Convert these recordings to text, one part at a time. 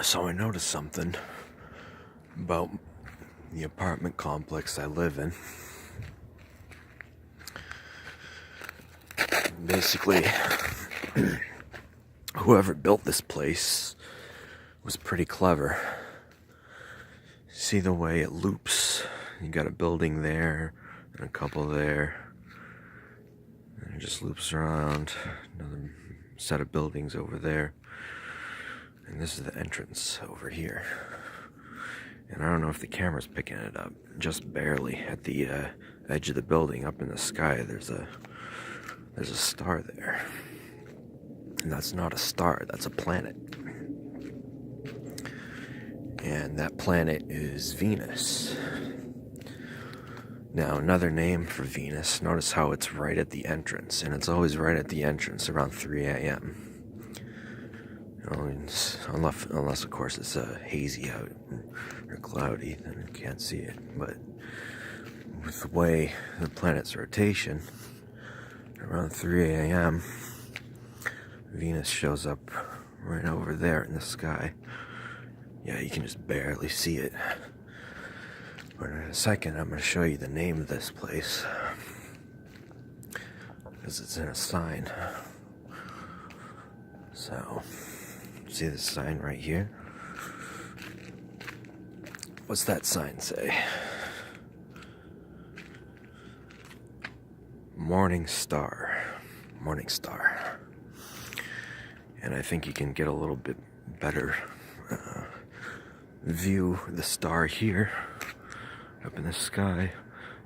So I noticed something about the apartment complex I live in. Basically, whoever built this place was pretty clever. See the way it loops? You got a building there and a couple there. And it just loops around. Another set of buildings over there. And this is the entrance over here. And I don't know if the camera's picking it up. Just barely. At the edge of the building, up in the sky, there's a star there. And that's not a star, that's a planet. And that planet is Venus. Now, another name for Venus, notice how it's right at the entrance. And it's always right at the entrance around 3 a.m. Unless of course it's hazy out or cloudy, then you can't see it. But with the way the planet's rotation, around 3 a.m., Venus shows up right over there in the sky. Yeah, you can just barely see it. But in a second, I'm going to show you the name of this place, because it's in a sign. So, see this sign right here? What's that sign say? Morning Star. Morning Star. And I think you can get a little bit better view of the star here, up in the sky.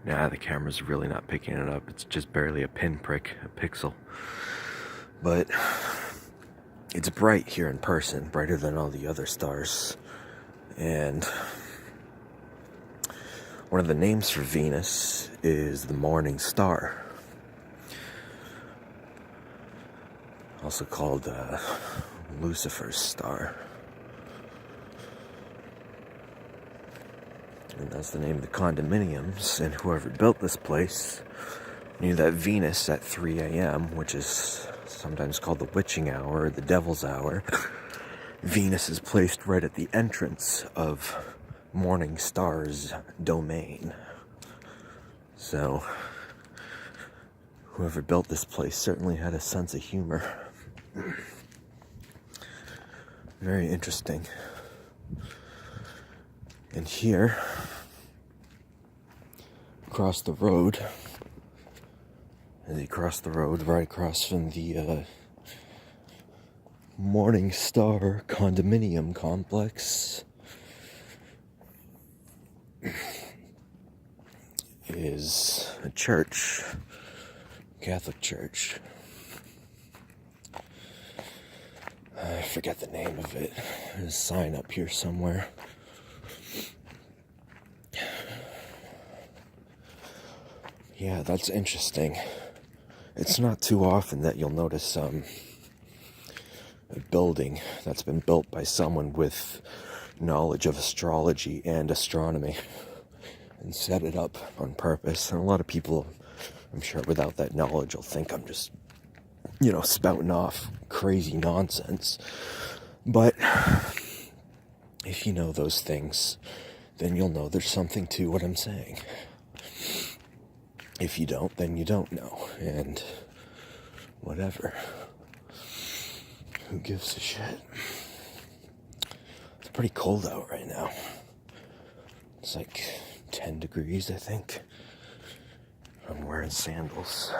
Nah, the camera's really not picking it up. It's just barely a pinprick, a pixel. But it's bright here in person, brighter than all the other stars. And one of the names for Venus is the Morning Star. Also called Lucifer's star. And that's the name of the condominiums. And whoever built this place knew that Venus at 3 a.m., which is sometimes called the witching hour or the devil's hour, Venus is placed right at the entrance of Morning Star's domain. So, whoever built this place certainly had a sense of humor. Very interesting. And here, across the road, right across from the Morning Star condominium complex, is a church, Catholic church. I forget the name of it. There's a sign up here somewhere. Yeah, that's interesting. It's not too often that you'll notice a building that's been built by someone with knowledge of astrology and astronomy and set it up on purpose. And a lot of people, I'm sure, without that knowledge will think I'm just, spouting off crazy nonsense. But if you know those things, then you'll know there's something to what I'm saying. If you don't, then you don't know. And whatever. Who gives a shit? It's pretty cold out right now. It's like 10 degrees, I think. I'm wearing sandals,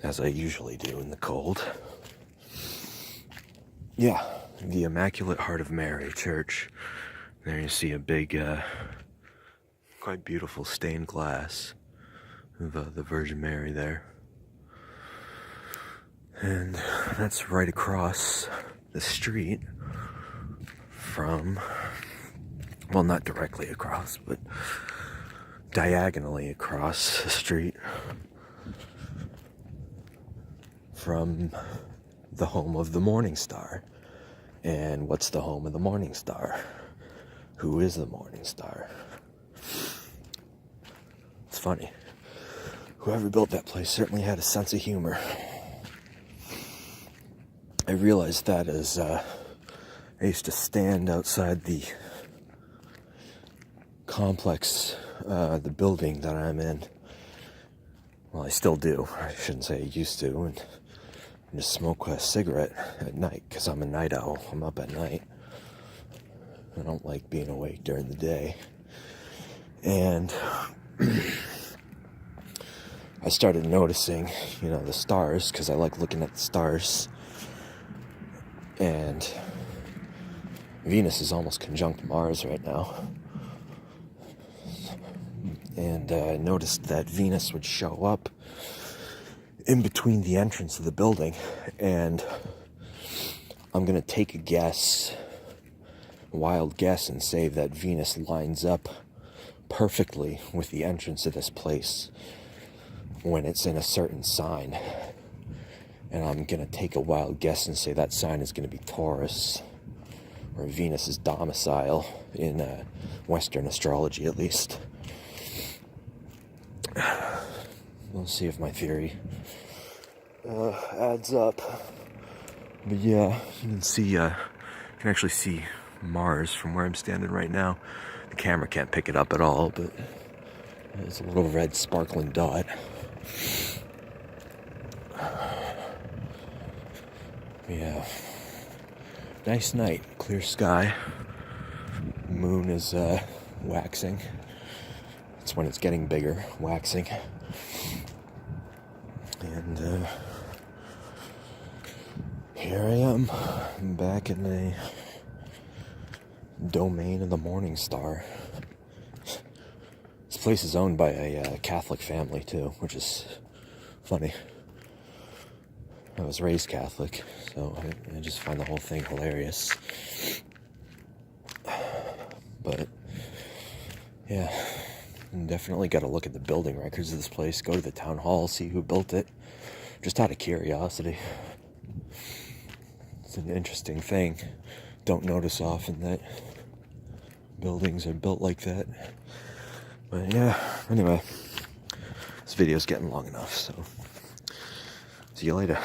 as I usually do in the cold. Yeah, the Immaculate Heart of Mary Church. There you see a big, quite beautiful stained glass of the Virgin Mary there. And that's right across the street from, well, not directly across, but diagonally across the street from the home of the Morning Star. And what's the home of the Morning Star? Who is the Morning Star? It's funny. Whoever built that place certainly had a sense of humor. I realized that as I used to stand outside the complex, the building that I'm in. Well, I still do. I shouldn't say I used to. And just smoke a cigarette at night, because I'm a night owl. I'm up at night. I don't like being awake during the day. And I started noticing, the stars, because I like looking at the stars. And Venus is almost conjunct Mars right now. And I noticed that Venus would show up in between the entrance of the building. And I'm going to take a wild guess, and say that Venus lines up perfectly with the entrance of this place when it's in a certain sign. And I'm going to take a wild guess and say that sign is going to be Taurus, or Venus's domicile in Western astrology, at least. We'll see if my theory adds up. But yeah, you can actually see Mars from where I'm standing right now. The camera can't pick it up at all, but there's a little red sparkling dot. Yeah, nice night, clear sky. Moon is waxing. It's when it's getting bigger, waxing. And here I am, back in the domain of the Morning Star. This place is owned by a Catholic family too, which is funny. I was raised Catholic, so I just find the whole thing hilarious. But yeah, definitely got to look at the building records of this place, go to the town hall, see who built it, just out of curiosity. It's an interesting thing. Don't notice often that buildings are built like that. But yeah, anyway, this video's getting long enough, so see you later.